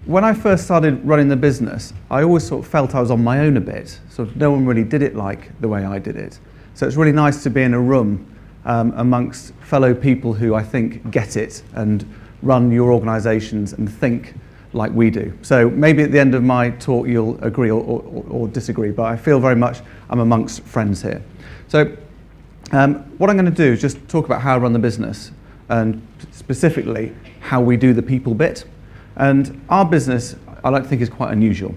when I first started running the business, I always sort of felt I was on my own a bit. Sort of no one really did it like the way I did it. So it's really nice to be in a room amongst fellow people who I think get it and run your organisations and think like we do. So maybe at the end of my talk you'll agree or disagree, but I feel very much I'm amongst friends here. So what I'm going to do is just talk about how I run the business and specifically how we do the people bit. And our business, I like to think, is quite unusual.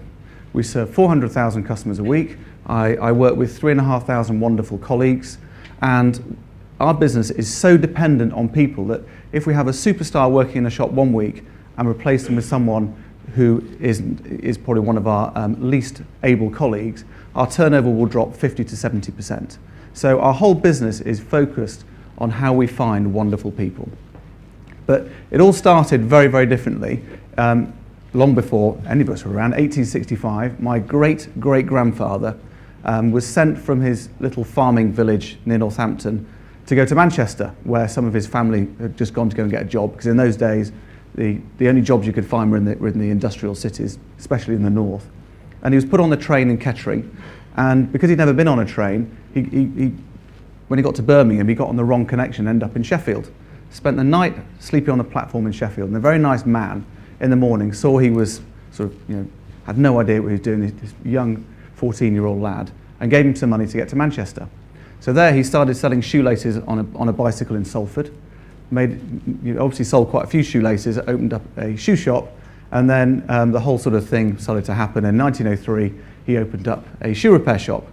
We serve 400,000 customers a week. I work with 3,500 wonderful colleagues, and our business is so dependent on people that if we have a superstar working in a shop one week and replace them with someone who is probably one of our least able colleagues, our turnover will drop 50 to 70%. So our whole business is focused on how we find wonderful people. But it all started very, very differently. Long before any of us were around, 1865, my great-great-grandfather was sent from his little farming village near Northampton to go to Manchester, where some of his family had just gone to go and get a job, because in those days, the only jobs you could find were in the industrial cities, especially in the north. And he was put on the train in Kettering, and because he'd never been on a train, when he got to Birmingham, he got on the wrong connection and ended up in Sheffield. Spent the night sleeping on the platform in Sheffield, and a very nice man in the morning saw he was sort of, had no idea what he was doing, this young 14-year-old lad, and gave him some money to get to Manchester. So there he started selling shoelaces on a bicycle in Salford. Obviously sold quite a few shoelaces, opened up a shoe shop, and then the whole sort of thing started to happen. In 1903, he opened up a shoe repair shop.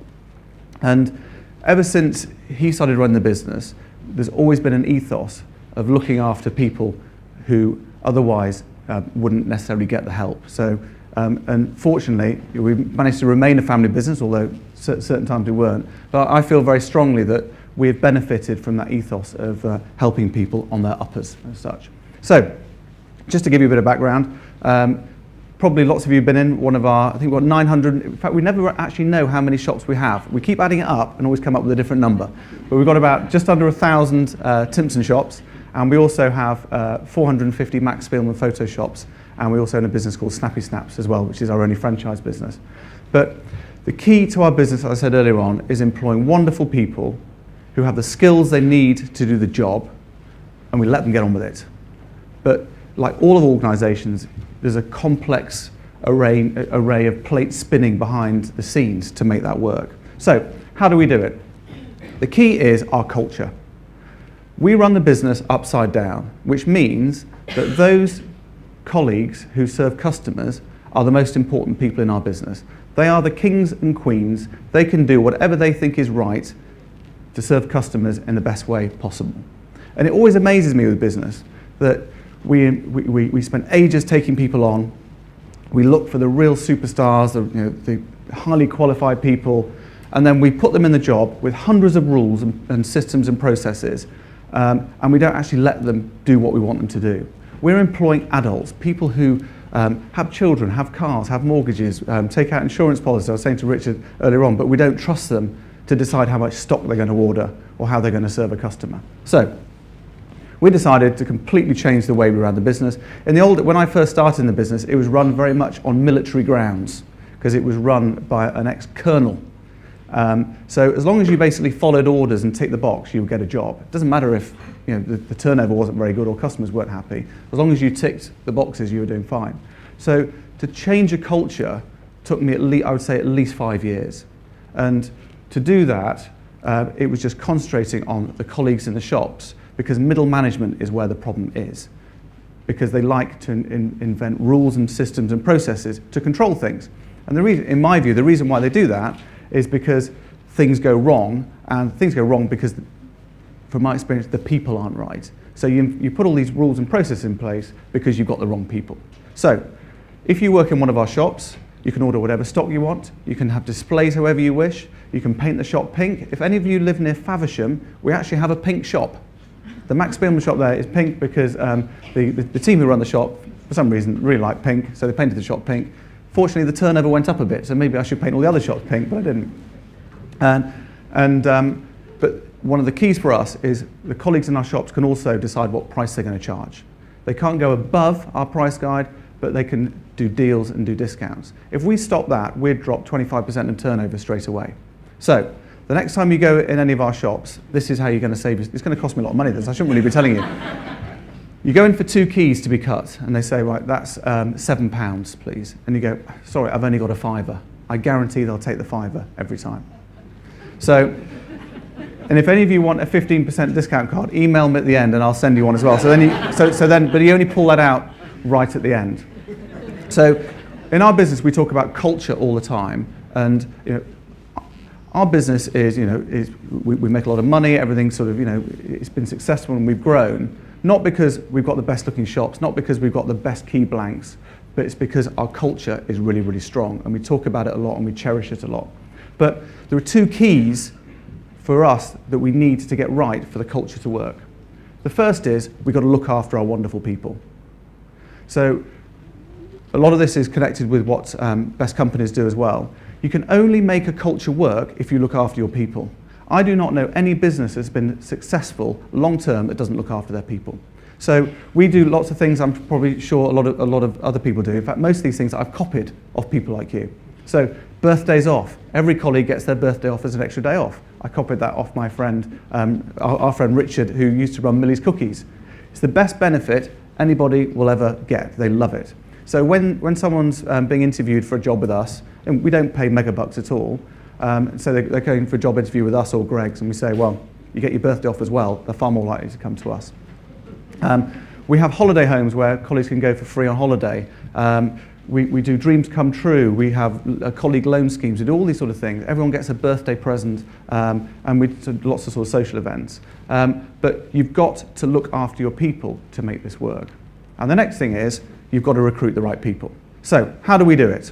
And ever since he started running the business, there's always been an ethos of looking after people who otherwise wouldn't necessarily get the help. So, and fortunately, we managed to remain a family business, although certain times we weren't. But I feel very strongly that we have benefited from that ethos of helping people on their uppers as such. So, just to give you a bit of background, probably lots of you have been in one of our, I think we've got 900, in fact we never actually know how many shops we have. We keep adding it up and always come up with a different number. But we've got about just under 1,000 Timpson shops, and we also have 450 Max Spielman photo shops, and we also own a business called Snappy Snaps as well, which is our only franchise business. But the key to our business, as I said earlier on, is employing wonderful people who have the skills they need to do the job, and we let them get on with it. But like all of organisations, there's a complex array of plates spinning behind the scenes to make that work. So, how do we do it? The key is our culture. We run the business upside down, which means that those colleagues who serve customers are the most important people in our business. They are the kings and queens. They can do whatever they think is right to serve customers in the best way possible. And it always amazes me with business that we spend ages taking people on. We look for the real superstars, the highly qualified people, and then we put them in the job with hundreds of rules and systems and processes, and we don't actually let them do what we want them to do. We're employing adults, people who have children, have cars, have mortgages, take out insurance policies. I was saying to Richard earlier on, but we don't trust them to decide how much stock they're going to order or how they're going to serve a customer. So we decided to completely change the way we ran the business. When I first started in the business, it was run very much on military grounds because it was run by an ex-colonel. So as long as you basically followed orders and ticked the box, you would get a job. It doesn't matter if the turnover wasn't very good or customers weren't happy. As long as you ticked the boxes, you were doing fine. So to change a culture took me I would say at least 5 years. And to do that, it was just concentrating on the colleagues in the shops, because middle management is where the problem is. Because they like to invent rules and systems and processes to control things. And in my view, the reason why they do that is because things go wrong, and things go wrong because, from my experience, the people aren't right. So you put all these rules and processes in place because you've got the wrong people. So if you work in one of our shops, you can order whatever stock you want, you can have displays however you wish, you can paint the shop pink. If any of you live near Faversham, we actually have a pink shop. The Max Spielman shop there is pink because the team who run the shop, for some reason, really like pink, so they painted the shop pink. Fortunately, the turnover went up a bit, so maybe I should paint all the other shops pink, but I didn't. But one of the keys for us is the colleagues in our shops can also decide what price they're going to charge. They can't go above our price guide, but they can do deals and do discounts. If we stop that, we'd drop 25% of turnover straight away. So the next time you go in any of our shops, this is how you're going to save. It's going to cost me a lot of money, this. I shouldn't really be telling you. You go in for 2 keys to be cut, and they say, right, that's £7, please. And you go, sorry, I've only got a £5. I guarantee they'll take the £5 every time. So, and if any of you want a 15% discount card, email me at the end, and I'll send you one as well. So then, but you only pull that out right at the end. So, in our business, we talk about culture all the time, and our business is, we make a lot of money. Everything's sort of, it's been successful, and we've grown. Not because we've got the best looking shops, not because we've got the best key blanks, but it's because our culture is really, really strong, and we talk about it a lot and we cherish it a lot. But there are 2 keys for us that we need to get right for the culture to work. The first is we've got to look after our wonderful people. So a lot of this is connected with what best companies do as well. You can only make a culture work if you look after your people. I do not know any business that's been successful long term that doesn't look after their people. So we do lots of things I'm probably sure a lot of other people do. In fact, most of these things I've copied off people like you. So birthdays off. Every colleague gets their birthday off as an extra day off. I copied that off my friend, our friend Richard, who used to run Millie's Cookies. It's the best benefit anybody will ever get. They love it. So when someone's being interviewed for a job with us, and we don't pay mega bucks at all, so they're going for a job interview with us or Greg's, and we say, well, you get your birthday off as well, they're far more likely to come to us. We have holiday homes where colleagues can go for free on holiday. We do dreams come true. We have colleague loan schemes. We do all these sort of things. Everyone gets a birthday present, and we do lots of sort of social events. But you've got to look after your people to make this work. And the next thing is, you've got to recruit the right people. So how do we do it?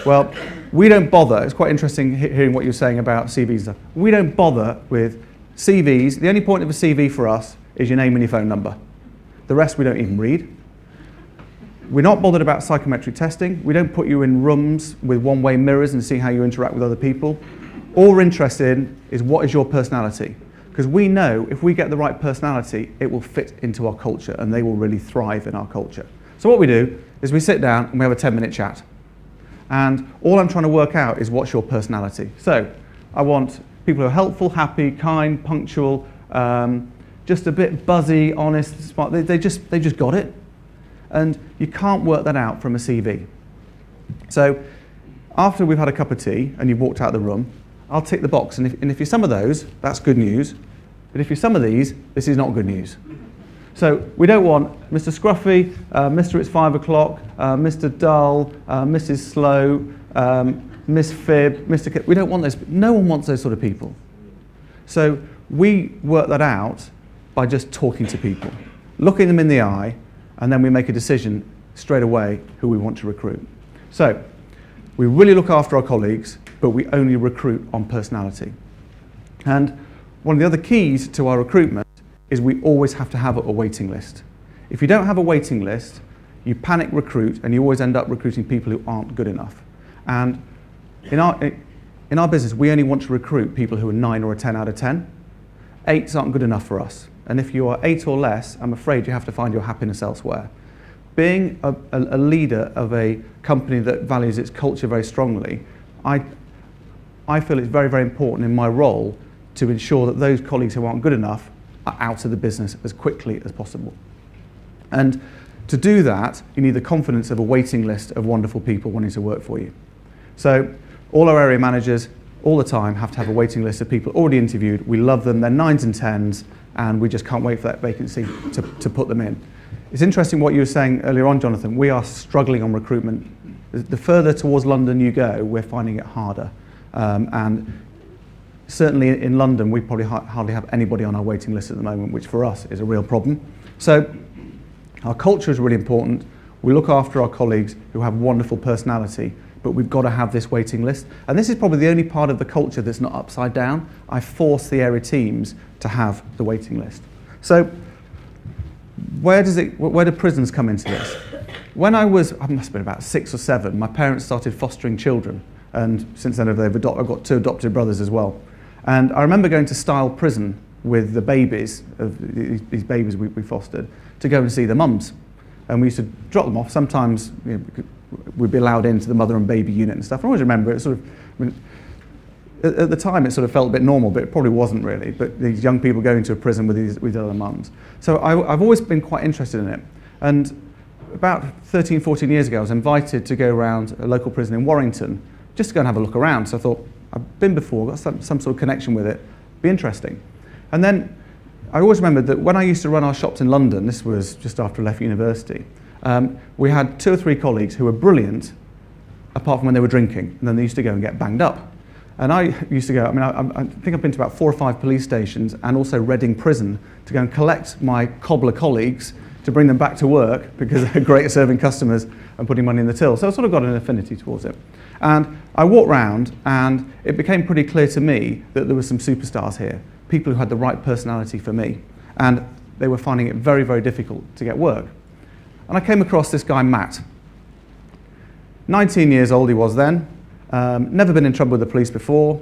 Well, we don't bother. It's quite interesting hearing what you're saying about CVs and stuff. We don't bother with CVs. The only point of a CV for us is your name and your phone number. The rest we don't even read. We're not bothered about psychometric testing. We don't put you in rooms with one-way mirrors and see how you interact with other people. All we're interested in is what is your personality. Because we know if we get the right personality, it will fit into our culture and they will really thrive in our culture. So what we do is we sit down and we have a 10-minute chat. And all I'm trying to work out is what's your personality. So I want people who are helpful, happy, kind, punctual, just a bit buzzy, honest, smart. They just got it. And you can't work that out from a CV. So after we've had a cup of tea and you've walked out of the room, I'll tick the box. And if you're some of those, that's good news. But if you're some of these, this is not good news. So we don't want Mr. Scruffy, Mr. It's 5 o'clock, Mr. Dull, Mrs. Slow, Miss Fib, Mr. K. We don't want those. No one wants those sort of people. So we work that out by just talking to people, looking them in the eye, and then we make a decision straight away who we want to recruit. So we really look after our colleagues, but we only recruit on personality. And one of the other keys to our recruitment is we always have to have a waiting list. If you don't have a waiting list, you panic recruit and you always end up recruiting people who aren't good enough. And in our business, we only want to recruit people who are 9 or a 10 out of 10. 8s aren't good enough for us. And if you are 8 or less, I'm afraid you have to find your happiness elsewhere. Being a leader of a company that values its culture very strongly, I feel it's very, very important in my role to ensure that those colleagues who aren't good enough are out of the business as quickly as possible. And to do that, you need the confidence of a waiting list of wonderful people wanting to work for you. So all our area managers, all the time, have to have a waiting list of people already interviewed. We love them, they're 9s and 10s, and we just can't wait for that vacancy to put them in. It's interesting what you were saying earlier on, Jonathan. We are struggling on recruitment. The further towards London you go, we're finding it harder. And certainly in London, we probably hardly have anybody on our waiting list at the moment, which for us is a real problem. So our culture is really important. We look after our colleagues who have wonderful personality, but we've got to have this waiting list. And this is probably the only part of the culture that's not upside down. I force the area teams to have the waiting list. So where do prisons come into this? When I must have been about 6 or 7, my parents started fostering children. And since then, I've got 2 adopted brothers as well. And I remember going to Style Prison with the babies, of these babies we fostered, to go and see the mums. And we used to drop them off. Sometimes we'd be allowed into the mother and baby unit and stuff. I always remember it sort of, at the time it sort of felt a bit normal, but it probably wasn't really. But these young people going to a prison with other mums. So I've always been quite interested in it. And about 13, 14 years ago, I was invited to go around a local prison in Warrington just to go and have a look around. So I thought, I've been before, got some sort of connection with it, be interesting. And then I always remembered that when I used to run our shops in London, this was just after I left university, we had 2 or 3 colleagues who were brilliant, apart from when they were drinking, and then they used to go and get banged up. And I used to go, I think I've been to about 4 or 5 police stations and also Reading Prison to go and collect my cobbler colleagues to bring them back to work because they're great at serving customers and putting money in the till. So I sort of got an affinity towards it. And I walked round and it became pretty clear to me that there were some superstars here, people who had the right personality for me. And they were finding it very, very difficult to get work. And I came across this guy, Matt. 19 years old he was then. Never been in trouble with the police before.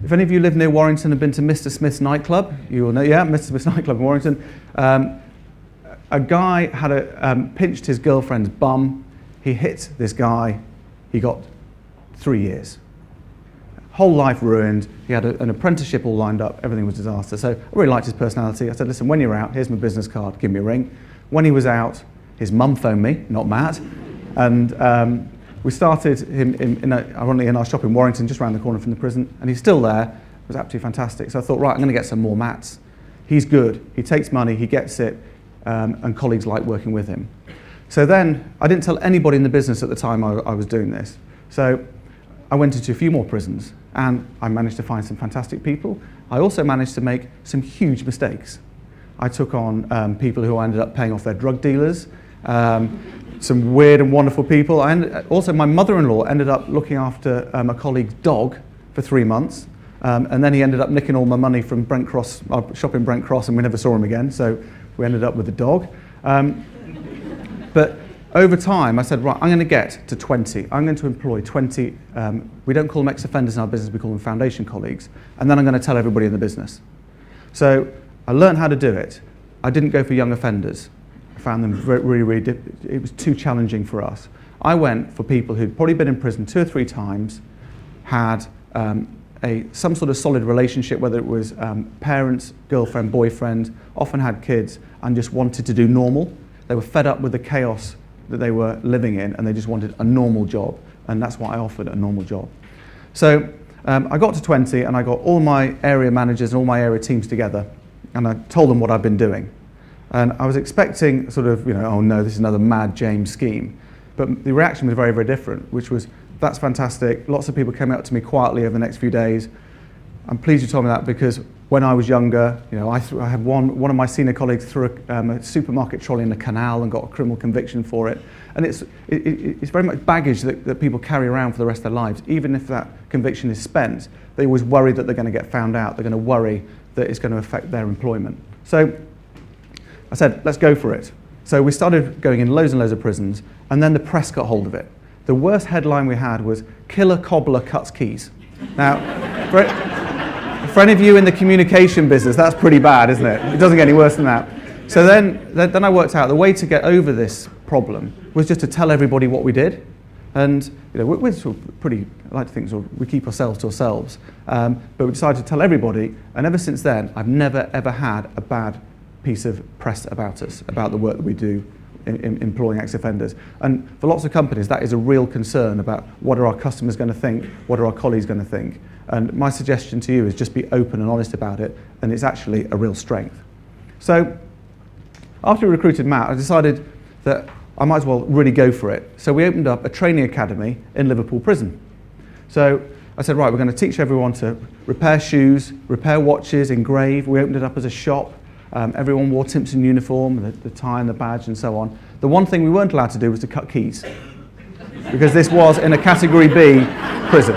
If any of you live near Warrington and have been to Mr. Smith's nightclub, you will know, yeah, Mr. Smith's nightclub in Warrington. A guy had pinched his girlfriend's bum. He hit this guy. He got 3 years. Whole life ruined. He had an apprenticeship all lined up. Everything was a disaster. So I really liked his personality. I said, listen, when you're out, here's my business card. Give me a ring. When he was out, his mum phoned me, not Matt. And we started him ironically in our shop in Warrington, just around the corner from the prison. And he's still there. It was absolutely fantastic. So I thought, right, I'm going to get some more Matts. He's good. He takes money. He gets it. And colleagues like working with him. So then, I didn't tell anybody in the business at the time I was doing this. So I went into a few more prisons, and I managed to find some fantastic people. I also managed to make some huge mistakes. I took on people who I ended up paying off their drug dealers, some weird and wonderful people. Also, my mother-in-law ended up looking after a colleague's dog for 3 months. And then he ended up nicking all my money from Brent Cross, our shop in Brent Cross, and we never saw him again. So we ended up with the dog. But over time, I said, right, I'm going to get to 20. I'm going to employ 20. We don't call them ex-offenders in our business, we call them foundation colleagues. And then I'm going to tell everybody in the business. So I learned how to do it. I didn't go for young offenders. I found them really it was too challenging for us. I went for people who'd probably been in prison 2 or 3 times, had some sort of solid relationship, whether it was parents, girlfriend, boyfriend, often had kids, and just wanted to do normal. They were fed up with the chaos that they were living in, and they just wanted a normal job, and that's what I offered, a normal job. So I got to 20, and I got all my area managers and all my area teams together, and I told them what I'd been doing. And I was expecting sort of, oh no, this is another mad James scheme. But the reaction was very, very different, which was, that's fantastic. Lots of people came up to me quietly over the next few days. I'm pleased you told me that, because when I was younger, I had one of my senior colleagues threw a supermarket trolley in a canal and got a criminal conviction for it. And it's very much baggage that people carry around for the rest of their lives. Even if that conviction is spent, they always worry that they're going to get found out. They're going to worry that it's going to affect their employment. So I said, let's go for it. So we started going in loads and loads of prisons, and then the press got hold of it. The worst headline we had was, "Killer Cobbler Cuts Keys." Now, for any of you in the communication business, that's pretty bad, isn't it? It doesn't get any worse than that. So then I worked out the way to get over this problem was just to tell everybody what we did. And we're sort of pretty, I like to think we keep ourselves to ourselves. But we decided to tell everybody, and ever since then, I've never ever had a bad piece of press about us, about the work that we do in employing ex-offenders. And for lots of companies, that is a real concern about what are our customers going to think, what are our colleagues going to think. And my suggestion to you is just be open and honest about it, and it's actually a real strength. So after we recruited Matt, I decided that I might as well really go for it. So we opened up a training academy in Liverpool Prison. So I said, right, we're going to teach everyone to repair shoes, repair watches, engrave. We opened it up as a shop. Everyone wore Timpson uniform, the tie and the badge and so on. The one thing we weren't allowed to do was to cut keys, because this was in a Category B prison.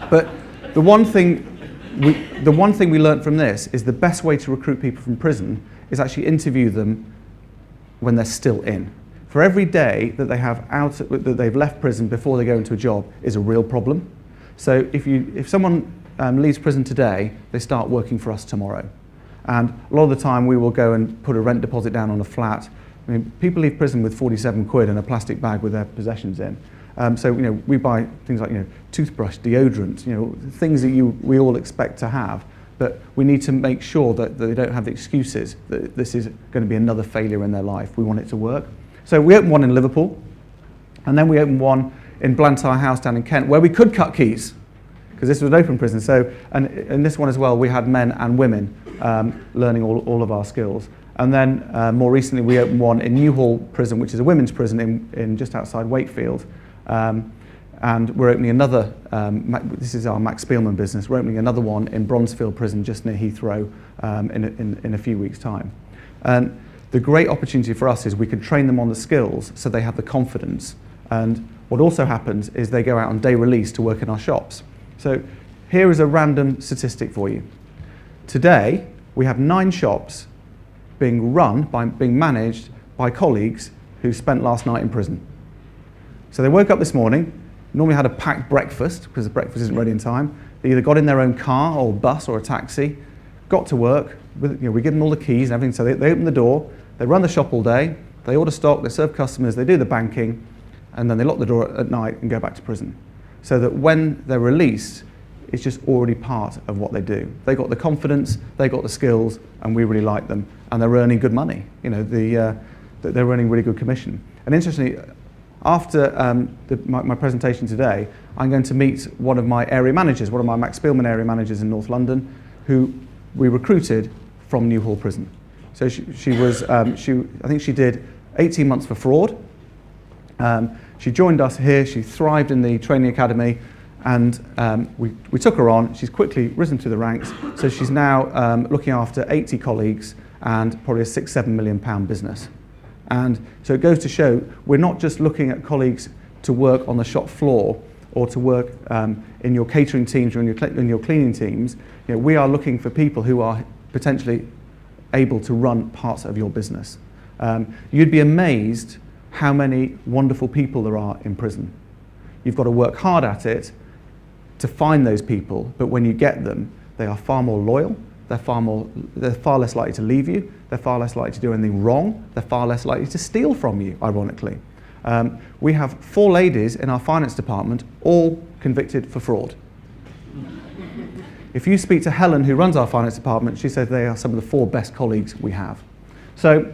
But the one thing we learnt from this is the best way to recruit people from prison is actually interview them when they're still in. For every day that they have that they've left prison before they go into a job is a real problem. So if someone leaves prison today, they start working for us tomorrow. And a lot of the time we will go and put a rent deposit down on a flat, I mean, people leave prison with 47 quid and a plastic bag with their possessions in. So we buy things like toothbrush, deodorant, things that we all expect to have. But we need to make sure that they don't have the excuses that this is going to be another failure in their life. We want it to work. So we opened one in Liverpool, and then we opened one in Blantyre House down in Kent, where we could cut keys, because this was an open prison. So, and in this one as well, we had men and women learning all of our skills. And then more recently, we opened one in Newhall Prison, which is a women's prison in just outside Wakefield. And we're opening another, this is our Max Spielman business, we're opening another one in Bronzefield Prison just near Heathrow in a few weeks' time. And the great opportunity for us is we can train them on the skills so they have the confidence. And what also happens is they go out on day release to work in our shops. So here is a random statistic for you. Today, we have 9 shops being managed by colleagues who spent last night in prison. So they woke up this morning, normally had a packed breakfast because the breakfast isn't ready in time. They either got in their own car or bus or a taxi, got to work. We give them all the keys and everything. So they open the door, they run the shop all day, they order stock, they serve customers, they do the banking, and then they lock the door at night and go back to prison. So that when they're released, it's just already part of what they do. They got the confidence, they got the skills, and we really like them. And they're earning good money. They're earning really good commission. And interestingly, after my presentation today, I'm going to meet one of my area managers, one of my Max Spielman area managers in North London, who we recruited from Newhall Prison. So she was, I think she did 18 months for fraud. She joined us here, she thrived in the training academy, and we took her on. She's quickly risen through the ranks, so she's now looking after 80 colleagues and probably a £6-7 million business. And so it goes to show we're not just looking at colleagues to work on the shop floor or to work in your catering teams or in your cleaning teams. We are looking for people who are potentially able to run parts of your business. You'd be amazed how many wonderful people there are in prison. You've got to work hard at it to find those people, but when you get them, they are far more loyal, they're far less likely to leave you, they're far less likely to do anything wrong, they're far less likely to steal from you, ironically. We have 4 ladies in our finance department, all convicted for fraud. If you speak to Helen, who runs our finance department, she says they are some of the 4 best colleagues we have. So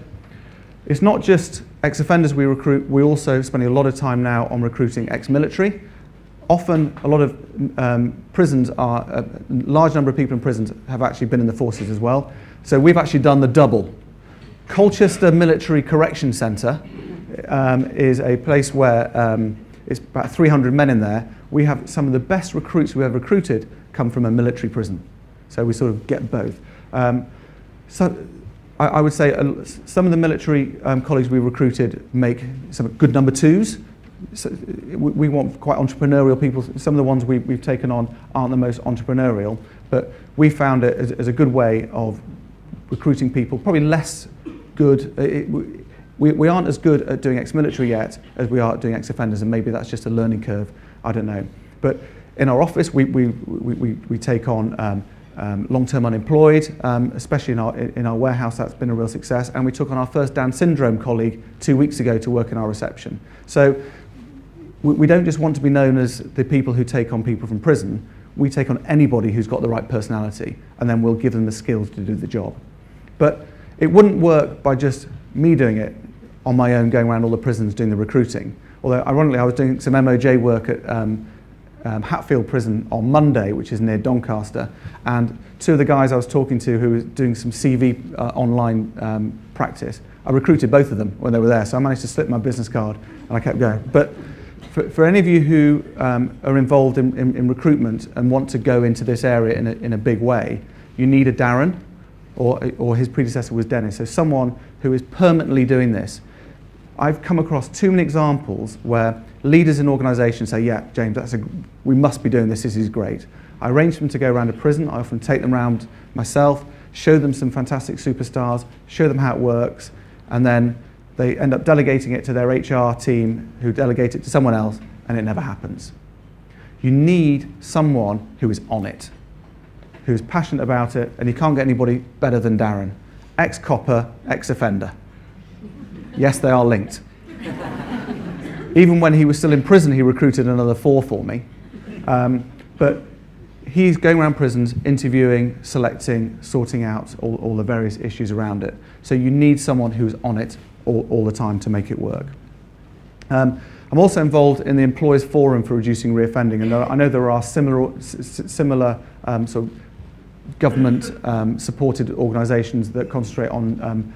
it's not just ex-offenders we recruit, we're also spending a lot of time now on recruiting ex-military. Often a lot of prisons a large number of people in prisons have actually been in the forces as well. So we've actually done the double. Colchester Military Correction Centre is a place where it's about 300 men in there. We have some of the best recruits we've ever recruited come from a military prison. So we sort of get both. So I would say some of the military colleagues we recruited make some good number 2s. So we want quite entrepreneurial people. Some of the ones we've taken on aren't the most entrepreneurial, but we found it as a good way of recruiting people, probably less good. We aren't as good at doing ex-military yet as we are at doing ex-offenders, and maybe that's just a learning curve, I don't know. But in our office, we take on long-term unemployed, especially in our warehouse. That's been a real success. And we took on our first Down syndrome colleague 2 weeks ago to work in our reception. So we don't just want to be known as the people who take on people from prison. We take on anybody who's got the right personality, and then we'll give them the skills to do the job. But it wouldn't work by just me doing it on my own, going around all the prisons doing the recruiting. Although, ironically, I was doing some MOJ work at Hatfield Prison on Monday, which is near Doncaster, and 2 of the guys I was talking to who was doing some CV online practice, I recruited both of them when they were there, so I managed to slip my business card and I kept going. But for any of you who are involved in recruitment and want to go into this area in a big way, you need a Darren, or his predecessor was Dennis, so someone who is permanently doing this. I've come across too many examples where leaders in organisations say, yeah, James, we must be doing this, this is great. I arrange for them to go around a prison, I often take them around myself, show them some fantastic superstars, show them how it works, and then they end up delegating it to their HR team, who delegate it to someone else, and it never happens. You need someone who is on it, who's passionate about it, and you can't get anybody better than Darren. Ex-copper, ex-offender. Yes, they are linked. Even when he was still in prison, he recruited another 4 for me. But he's going around prisons, interviewing, selecting, sorting out all the various issues around it. So you need someone who's on it all the time to make it work. I'm also involved in the Employers Forum for Reducing Reoffending, and I know there are similar sort of government-supported organisations that concentrate on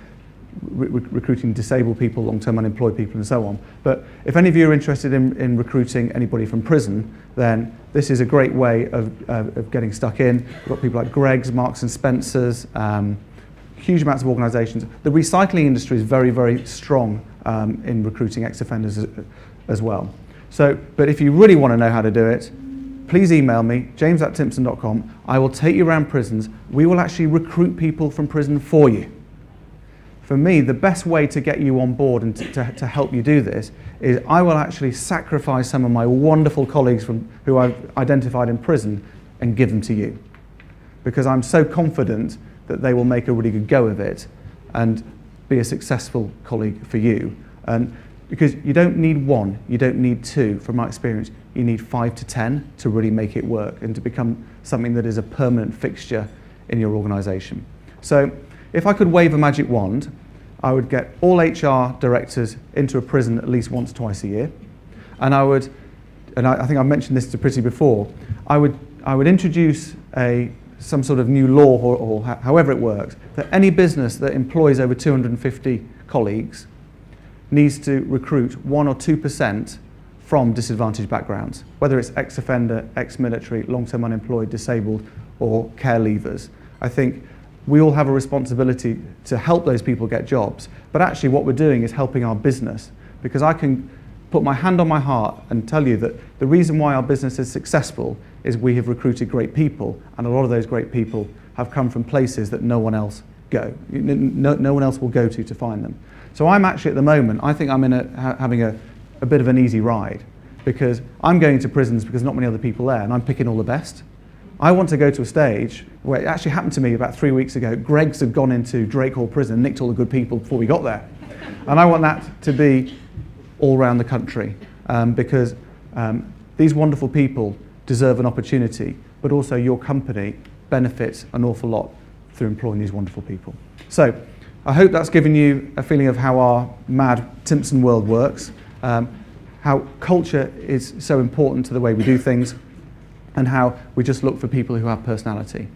recruiting disabled people, long-term unemployed people, and so on. But if any of you are interested in recruiting anybody from prison, then this is a great way of getting stuck in. We've got people like Greggs, Marks and Spencer's, huge amounts of organisations. The recycling industry is very, very strong in recruiting ex-offenders as well. So, but if you really want to know how to do it, please email me, james@timpson.com. I will take you around prisons. We will actually recruit people from prison for you. For me, the best way to get you on board and to help you do this is I will actually sacrifice some of my wonderful colleagues who I've identified in prison and give them to you. Because I'm so confident that they will make a really good go of it and be a successful colleague for you. And because you don't need 1, you don't need 2, from my experience, you need 5 to 10 to really make it work and to become something that is a permanent fixture in your organisation. So if I could wave a magic wand, I would get all HR directors into a prison at least once, twice a year. And I think I've mentioned this to Pretty before, I would introduce some sort of new law or however it works, that any business that employs over 250 colleagues needs to recruit 1 or 2% from disadvantaged backgrounds, whether it's ex-offender, ex-military, long-term unemployed, disabled, or care leavers. I think we all have a responsibility to help those people get jobs, but actually what we're doing is helping our business, because I can put my hand on my heart and tell you that the reason why our business is successful is we have recruited great people, and a lot of those great people have come from places that no one else no one else will go to find them. So I'm actually at the moment, I think I'm having a bit of an easy ride, because I'm going to prisons because not many other people there, and I'm picking all the best. I want to go to a stage where it actually happened to me about 3 weeks ago. Greggs had gone into Drake Hall prison, nicked all the good people before we got there. And I want that to be all around the country, because these wonderful people deserve an opportunity, but also your company benefits an awful lot through employing these wonderful people. So I hope that's given you a feeling of how our mad Timpson world works, how culture is so important to the way we do things, and how we just look for people who have personality.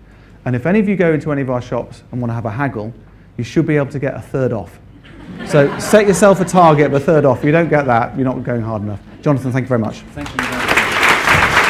And if any of you go into any of our shops and want to have a haggle, you should be able to get a third off. So set yourself a target of a third off. If you don't get that, you're not going hard enough. Jonathan, thank you very much. Thank you very much.